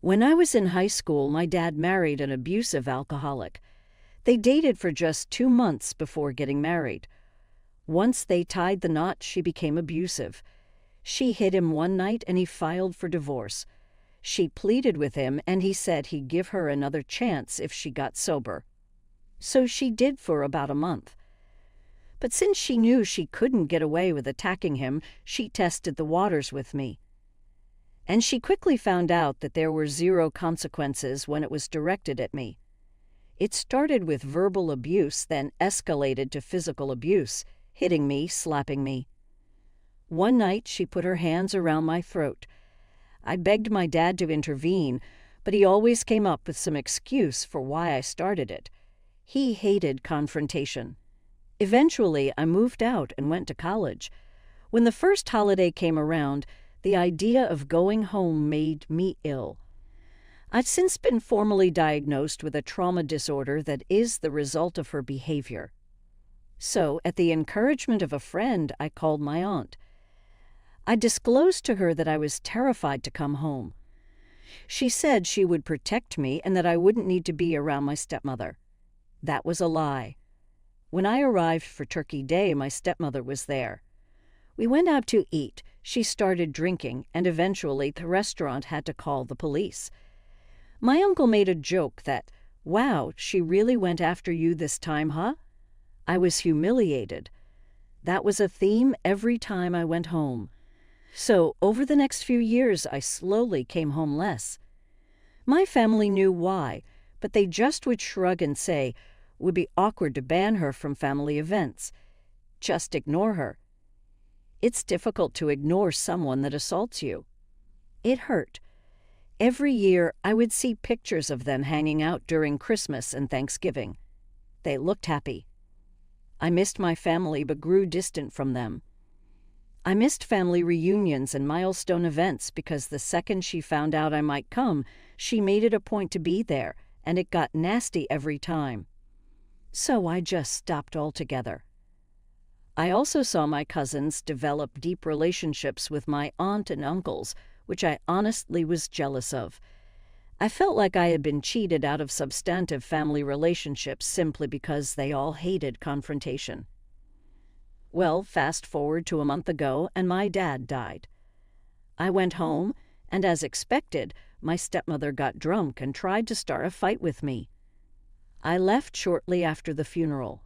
When I was in high school, my dad married an abusive alcoholic. They dated for just 2 months before getting married. Once they tied the knot, she became abusive. She hit him one night and he filed for divorce. She pleaded with him and he said he'd give her another chance if she got sober. So she did for about a month. But since she knew she couldn't get away with attacking him, she tested the waters with me. And she quickly found out that there were 0 consequences when it was directed at me. It started with verbal abuse, then escalated to physical abuse, hitting me, slapping me. One night she put her hands around my throat. I begged my dad to intervene, but he always came up with some excuse for why I started it. He hated confrontation. Eventually, I moved out and went to college. When the first holiday came around, the idea of going home made me ill. I'd since been formally diagnosed with a trauma disorder that is the result of her behavior. So, at the encouragement of a friend, I called my aunt. I disclosed to her that I was terrified to come home. She said she would protect me and that I wouldn't need to be around my stepmother. That was a lie. When I arrived for Turkey Day, my stepmother was there. We went out to eat. She started drinking, and eventually the restaurant had to call the police. My uncle made a joke that, "Wow, she really went after you this time, huh?" I was humiliated. That was a theme every time I went home. So, over the next few years, I slowly came home less. My family knew why, but they just would shrug and say, "Would be awkward to ban her from family events. Just ignore her." It's difficult to ignore someone that assaults you. It hurt. Every year, I would see pictures of them hanging out during Christmas and Thanksgiving. They looked happy. I missed my family but grew distant from them. I missed family reunions and milestone events because the second she found out I might come, she made it a point to be there, and it got nasty every time. So I just stopped altogether. I also saw my cousins develop deep relationships with my aunt and uncles, which I honestly was jealous of. I felt like I had been cheated out of substantive family relationships simply because they all hated confrontation. Well, fast forward to a month ago, and my dad died. I went home, and as expected, my stepmother got drunk and tried to start a fight with me. I left shortly after the funeral.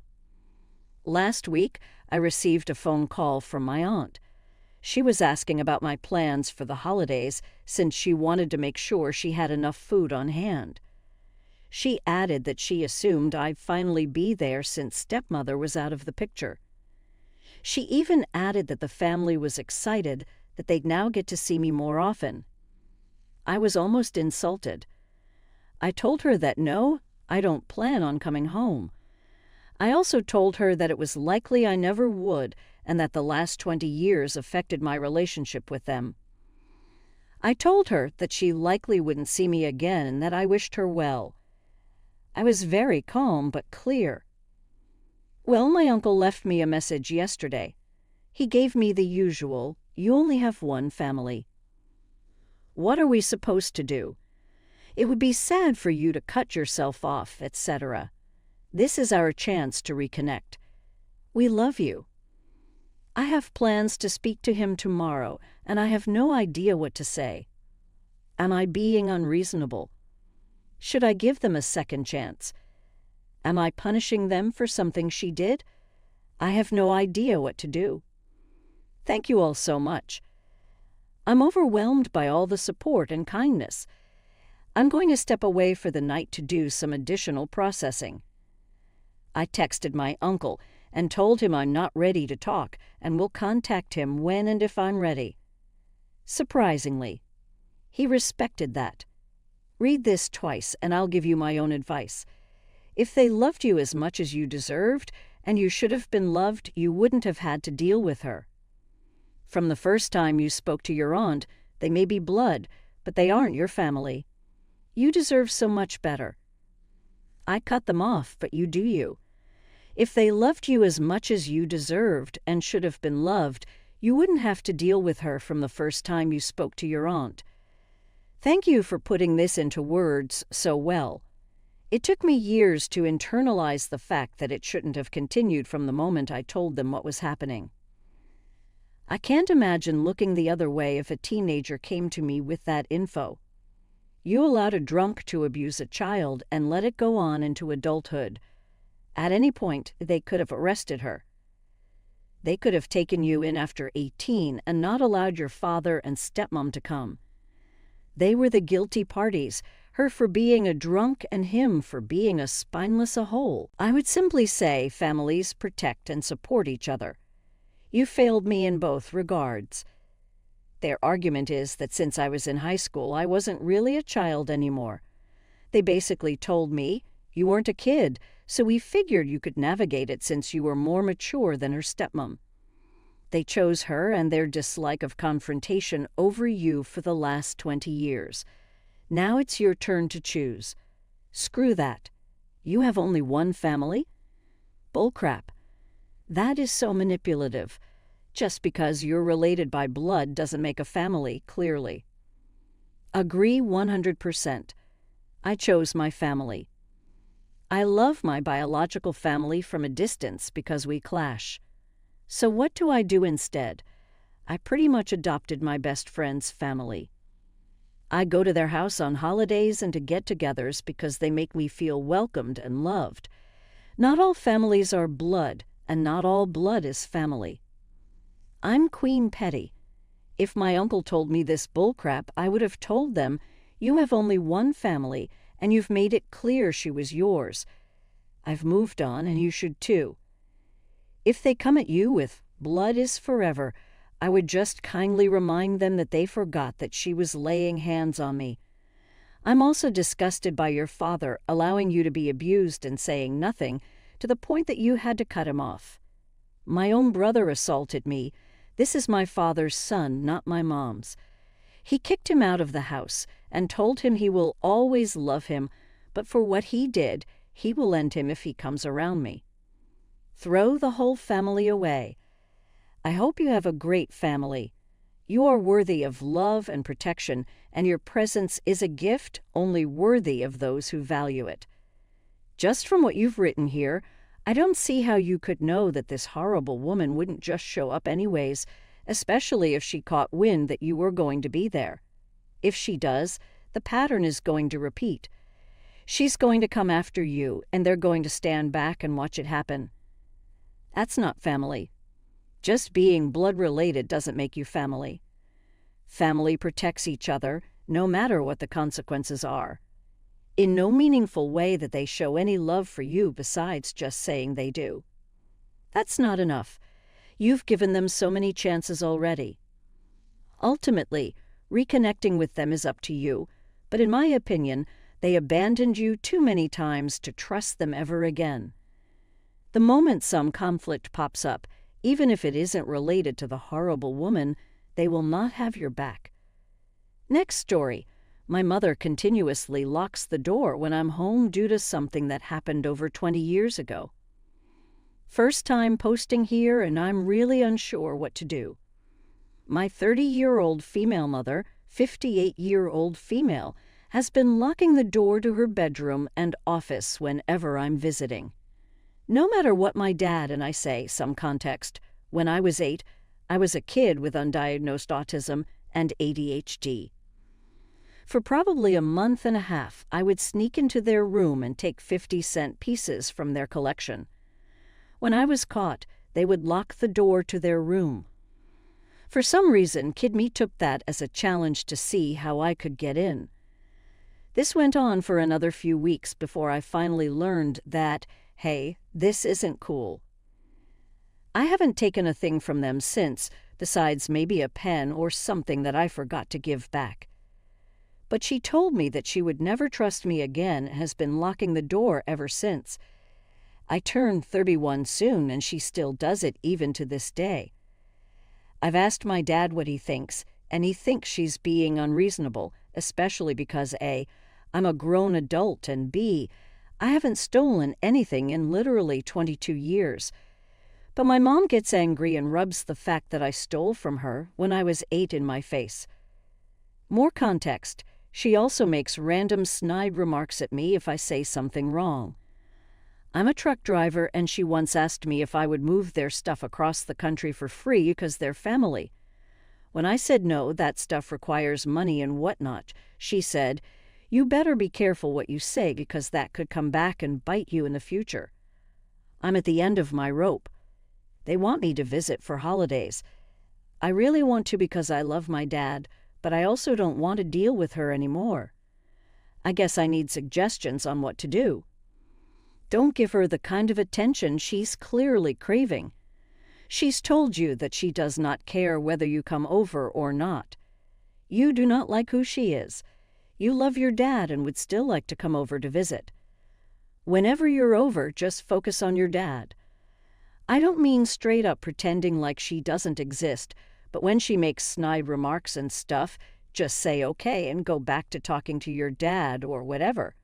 Last week, I received a phone call from my aunt. She was asking about my plans for the holidays since she wanted to make sure she had enough food on hand. She added that she assumed I'd finally be there since stepmother was out of the picture. She even added that the family was excited that they'd now get to see me more often. I was almost insulted. I told her that no, I don't plan on coming home. I also told her that it was likely I never would and that the last 20 years affected my relationship with them. I told her that she likely wouldn't see me again and that I wished her well. I was very calm but clear. Well, my uncle left me a message yesterday. He gave me the usual, "You only have one family." What are we supposed to do? It would be sad for you to cut yourself off, etc. This is our chance to reconnect. We love you. I have plans to speak to him tomorrow, and I have no idea what to say. Am I being unreasonable? Should I give them a second chance? Am I punishing them for something she did? I have no idea what to do. Thank you all so much. I'm overwhelmed by all the support and kindness. I'm going to step away for the night to do some additional processing. I texted my uncle and told him I'm not ready to talk and will contact him when and if I'm ready. Surprisingly, he respected that. Read this twice and I'll give you my own advice. If they loved you as much as you deserved, and you should have been loved, you wouldn't have had to deal with her. From the first time you spoke to your aunt, they may be blood, but they aren't your family. You deserve so much better. I cut them off, but you do you. If they loved you as much as you deserved and should have been loved, you wouldn't have to deal with her from the first time you spoke to your aunt. Thank you for putting this into words so well. It took me years to internalize the fact that it shouldn't have continued from the moment I told them what was happening. I can't imagine looking the other way if a teenager came to me with that info. You allowed a drunk to abuse a child and let it go on into adulthood. At any point, they could have arrested her. They could have taken you in after 18 and not allowed your father and stepmom to come. They were the guilty parties, her for being a drunk and him for being a spineless a hole. I would simply say families protect and support each other. You failed me in both regards. Their argument is that since I was in high school, I wasn't really a child anymore. They basically told me, you weren't a kid, so we figured you could navigate it since you were more mature than her stepmom. They chose her and their dislike of confrontation over you for the last 20 years. Now it's your turn to choose. Screw that. You have only one family? Bullcrap. That is so manipulative. Just because you're related by blood doesn't make a family, clearly. Agree 100%. I chose my family. I love my biological family from a distance because we clash. So what do I do instead? I pretty much adopted my best friend's family. I go to their house on holidays and to get-togethers because they make me feel welcomed and loved. Not all families are blood, and not all blood is family. I'm Queen Petty. If my uncle told me this bullcrap, I would have told them, you have only one family, and you've made it clear she was yours. I've moved on, and you should too. If they come at you with, blood is forever, I would just kindly remind them that they forgot that she was laying hands on me. I'm also disgusted by your father allowing you to be abused and saying nothing, to the point that you had to cut him off. My own brother assaulted me. This is my father's son, not my mom's. He kicked him out of the house and told him he will always love him, but for what he did, he will end him if he comes around me. Throw the whole family away. I hope you have a great family. You are worthy of love and protection, and your presence is a gift only worthy of those who value it. Just from what you've written here, I don't see how you could know that this horrible woman wouldn't just show up anyways, especially if she caught wind that you were going to be there. If she does, the pattern is going to repeat. She's going to come after you, and they're going to stand back and watch it happen. That's not family. Just being blood-related doesn't make you family. Family protects each other, no matter what the consequences are. In no meaningful way that they show any love for you besides just saying they do. That's not enough. You've given them so many chances already. Ultimately, reconnecting with them is up to you, but in my opinion, they abandoned you too many times to trust them ever again. The moment some conflict pops up, even if it isn't related to the horrible woman, they will not have your back. Next story. My mother continuously locks the door when I'm home due to something that happened over 20 years ago. First time posting here, and I'm really unsure what to do. My 30-year-old female mother, 58-year-old female, has been locking the door to her bedroom and office whenever I'm visiting. No matter what my dad and I say, some context, when I was 8, I was a kid with undiagnosed autism and ADHD. For probably a month and a half, I would sneak into their room and take 50-cent pieces from their collection. When I was caught, they would lock the door to their room. For some reason, Kid Me took that as a challenge to see how I could get in. This went on for another few weeks before I finally learned that, hey, this isn't cool. I haven't taken a thing from them since, besides maybe a pen or something that I forgot to give back. But she told me that she would never trust me again and has been locking the door ever since. I turn 31 soon, and she still does it even to this day. I've asked my dad what he thinks, and he thinks she's being unreasonable, especially because A, I'm a grown adult, and B, I haven't stolen anything in literally 22 years. But my mom gets angry and rubs the fact that I stole from her when I was 8 in my face. More context. She also makes random snide remarks at me if I say something wrong. I'm a truck driver, and she once asked me if I would move their stuff across the country for free because they're family. When I said no, that stuff requires money and whatnot, she said, "You better be careful what you say because that could come back and bite you in the future." I'm at the end of my rope. They want me to visit for holidays. I really want to because I love my dad, but I also don't want to deal with her anymore. I guess I need suggestions on what to do. Don't give her the kind of attention she's clearly craving. She's told you that she does not care whether you come over or not. You do not like who she is. You love your dad and would still like to come over to visit. Whenever you're over, just focus on your dad. I don't mean straight up pretending like she doesn't exist, but when she makes snide remarks and stuff, just say okay and go back to talking to your dad or whatever.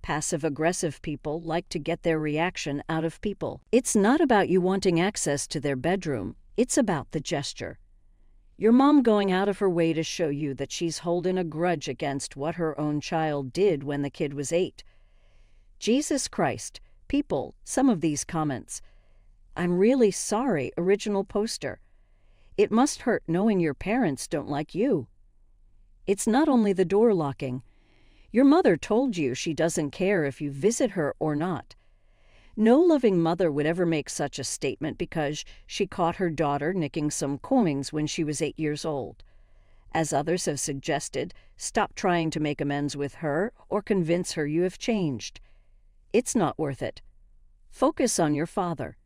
Passive-aggressive people like to get their reaction out of people. It's not about you wanting access to their bedroom. It's about the gesture. Your mom going out of her way to show you that she's holding a grudge against what her own child did when the kid was 8. Jesus Christ, people, some of these comments. I'm really sorry, original poster. It must hurt knowing your parents don't like you. It's not only the door locking. Your mother told you she doesn't care if you visit her or not. No loving mother would ever make such a statement because she caught her daughter nicking some coins when she was 8 years old. As others have suggested, stop trying to make amends with her or convince her you have changed. It's not worth it. Focus on your father.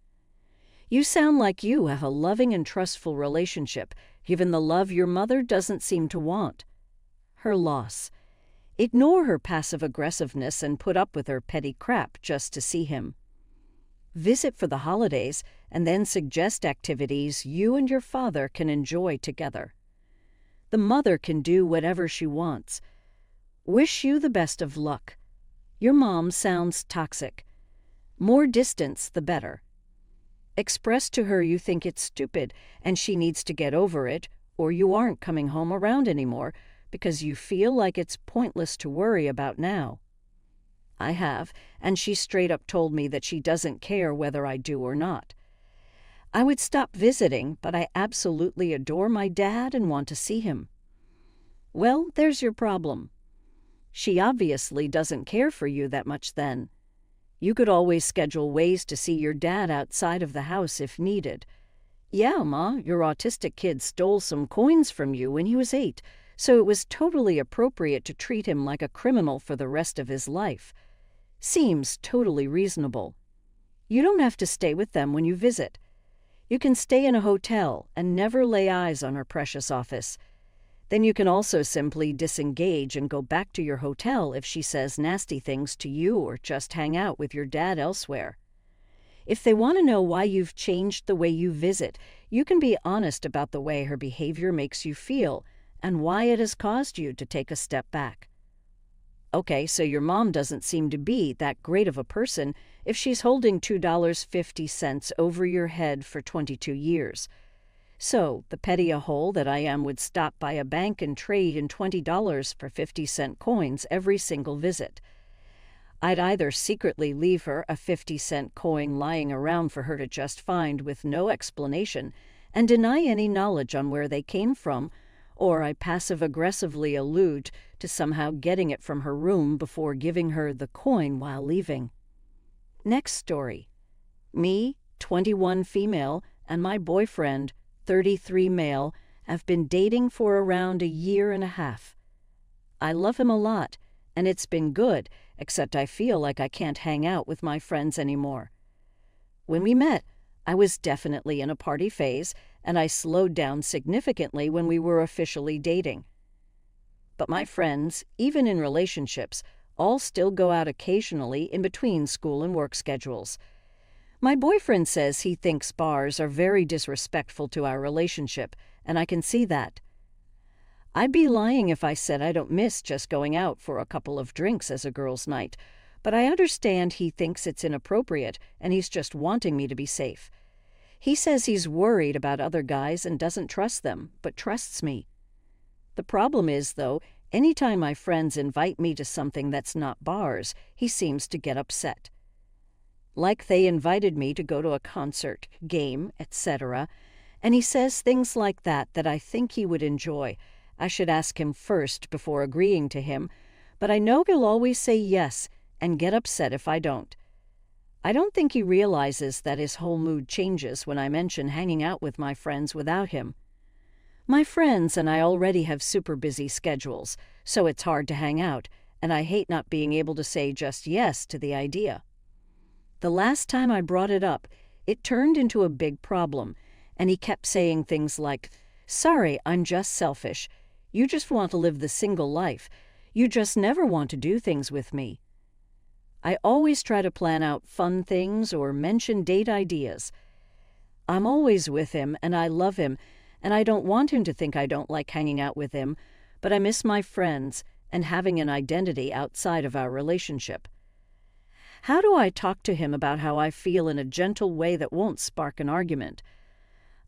You sound like you have a loving and trustful relationship, given the love your mother doesn't seem to want. Her loss. Ignore her passive-aggressiveness and put up with her petty crap just to see him. Visit for the holidays and then suggest activities you and your father can enjoy together. The mother can do whatever she wants. Wish you the best of luck. Your mom sounds toxic. More distance, the better. Express to her you think it's stupid and she needs to get over it, or you aren't coming home around anymore because you feel like it's pointless to worry about now. I have, and she straight up told me that she doesn't care whether I do or not. I would stop visiting, but I absolutely adore my dad and want to see him. Well, there's your problem. She obviously doesn't care for you that much then. You could always schedule ways to see your dad outside of the house if needed. Yeah, Ma, your autistic kid stole some coins from you when he was 8, so it was totally appropriate to treat him like a criminal for the rest of his life. Seems totally reasonable. You don't have to stay with them when you visit. You can stay in a hotel and never lay eyes on her precious office. Then you can also simply disengage and go back to your hotel if she says nasty things to you or just hang out with your dad elsewhere. If they want to know why you've changed the way you visit, you can be honest about the way her behavior makes you feel and why it has caused you to take a step back. Okay, so your mom doesn't seem to be that great of a person if she's holding $2.50 over your head for 22 years. So, the petty a-hole that I am would stop by a bank and trade in $20 for 50-cent coins every single visit. I'd either secretly leave her a 50-cent coin lying around for her to just find with no explanation and deny any knowledge on where they came from, or I passive-aggressively allude to somehow getting it from her room before giving her the coin while leaving. Next story. Me, 21 female, and my boyfriend, 33 male, have been dating for around a year and a half. I love him a lot, and it's been good, except I feel like I can't hang out with my friends anymore. When we met, I was definitely in a party phase, and I slowed down significantly when we were officially dating. But my friends, even in relationships, all still go out occasionally in between school and work schedules. My boyfriend says he thinks bars are very disrespectful to our relationship, and I can see that. I'd be lying if I said I don't miss just going out for a couple of drinks as a girls' night, but I understand he thinks it's inappropriate and he's just wanting me to be safe. He says he's worried about other guys and doesn't trust them, but trusts me. The problem is, though, Anytime my friends invite me to something that's not bars, he seems to get upset. Like they invited me to go to a concert, game, etc., and he says things like that I think he would enjoy. I should ask him first before agreeing to him, but I know he'll always say yes and get upset if I don't. I don't think he realizes that his whole mood changes when I mention hanging out with my friends without him. My friends and I already have super busy schedules, so it's hard to hang out, and I hate not being able to say just yes to the idea. The last time I brought it up, it turned into a big problem, and he kept saying things like, "Sorry, I'm just selfish. You just want to live the single life. You just never want to do things with me." I always try to plan out fun things or mention date ideas. I'm always with him, and I love him, and I don't want him to think I don't like hanging out with him, but I miss my friends and having an identity outside of our relationship. How do I talk to him about how I feel in a gentle way that won't spark an argument?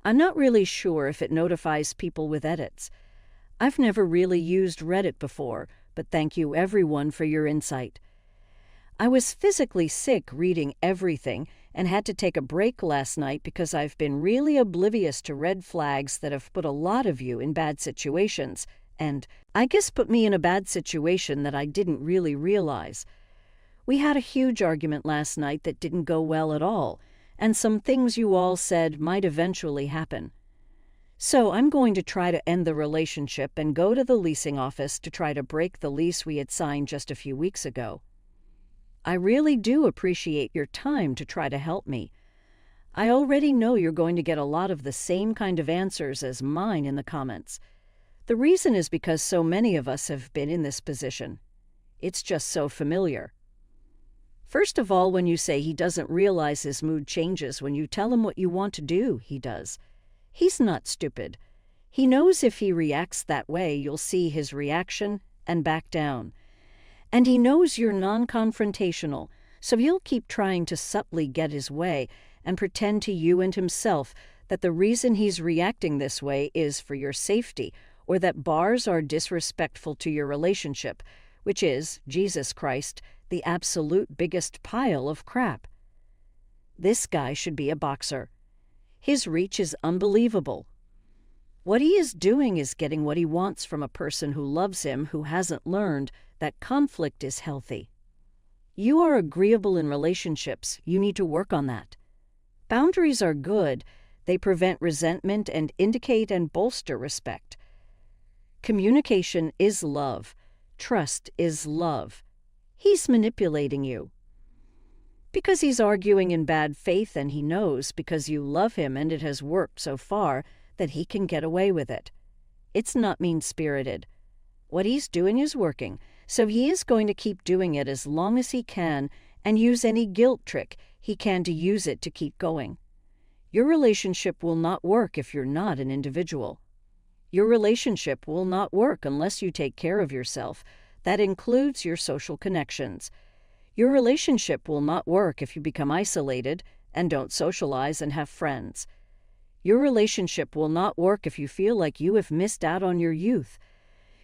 I'm not really sure if it notifies people with edits. I've never really used Reddit before, but thank you everyone for your insight. I was physically sick reading everything and had to take a break last night because I've been really oblivious to red flags that have put a lot of you in bad situations, and I guess put me in a bad situation that I didn't really realize. We had a huge argument last night that didn't go well at all, and some things you all said might eventually happen. So I'm going to try to end the relationship and go to the leasing office to try to break the lease we had signed just a few weeks ago. I really do appreciate your time to try to help me. I already know you're going to get a lot of the same kind of answers as mine in the comments. The reason is because so many of us have been in this position. It's just so familiar. First of all, when you say he doesn't realize his mood changes when you tell him what you want to do, he does. He's not stupid. He knows if he reacts that way, you'll see his reaction and back down. And he knows you're non-confrontational, so he'll keep trying to subtly get his way and pretend to you and himself that the reason he's reacting this way is for your safety, or that bars are disrespectful to your relationship, which is, Jesus Christ, the absolute biggest pile of crap. This guy should be a boxer. His reach is unbelievable. What he is doing is getting what he wants from a person who loves him, who hasn't learned that conflict is healthy. You are agreeable in relationships. You need to work on that. Boundaries are good. They prevent resentment and indicate and bolster respect. Communication is love. Trust is love. He's manipulating you. Because he's arguing in bad faith, and he knows because you love him and it has worked so far that he can get away with it. It's not mean-spirited. What he's doing is working, so he is going to keep doing it as long as he can and use any guilt trick he can to use it to keep going. Your relationship will not work if you're not an individual. Your relationship will not work unless you take care of yourself. That includes your social connections. Your relationship will not work if you become isolated and don't socialize and have friends. Your relationship will not work if you feel like you have missed out on your youth.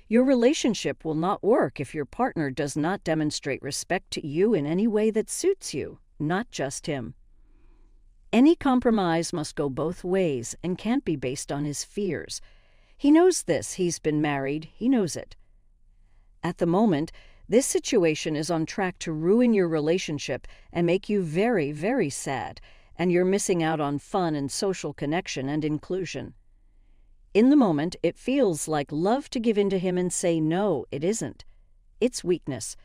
Your relationship will not work if your partner does not demonstrate respect to you in any way that suits you, not just him. Any compromise must go both ways and can't be based on his fears. He knows this. He's been married. He knows it. At the moment, this situation is on track to ruin your relationship and make you very, very sad, and you're missing out on fun and social connection and inclusion. In the moment, it feels like love to give in to him and say no, it isn't. It's weakness.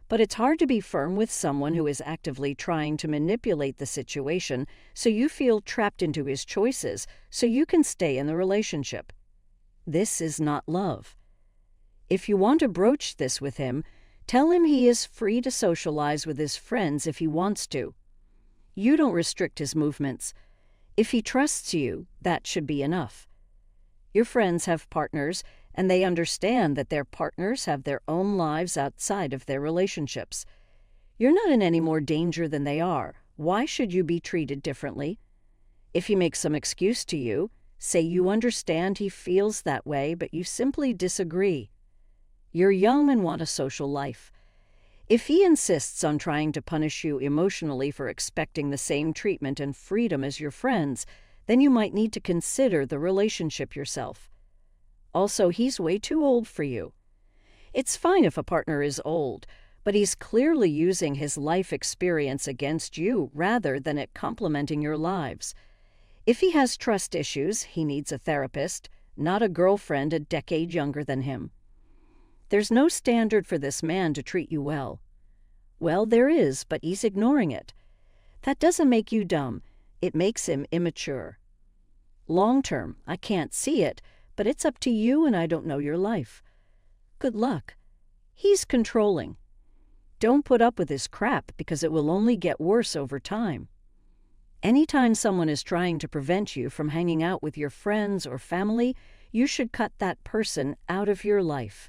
But it's hard to be firm with someone who is actively trying to manipulate the situation so you feel trapped into his choices so you can stay in the relationship. This is not love. If you want to broach this with him, tell him he is free to socialize with his friends if he wants to. You don't restrict his movements. If he trusts you, that should be enough. Your friends have partners, and they understand that their partners have their own lives outside of their relationships. You're not in any more danger than they are. Why should you be treated differently? If he makes some excuse to you, say you understand he feels that way, but you simply disagree. You're young and want a social life. If he insists on trying to punish you emotionally for expecting the same treatment and freedom as your friends, then you might need to consider the relationship yourself. Also, he's way too old for you. It's fine if a partner is old, but he's clearly using his life experience against you rather than it complementing your lives. If he has trust issues, he needs a therapist, not a girlfriend a decade younger than him. There's no standard for this man to treat you well. Well, there is, but he's ignoring it. That doesn't make you dumb. It makes him immature. Long term, I can't see it, but it's up to you and I don't know your life. Good luck. He's controlling. Don't put up with his crap because it will only get worse over time. Anytime someone is trying to prevent you from hanging out with your friends or family, you should cut that person out of your life.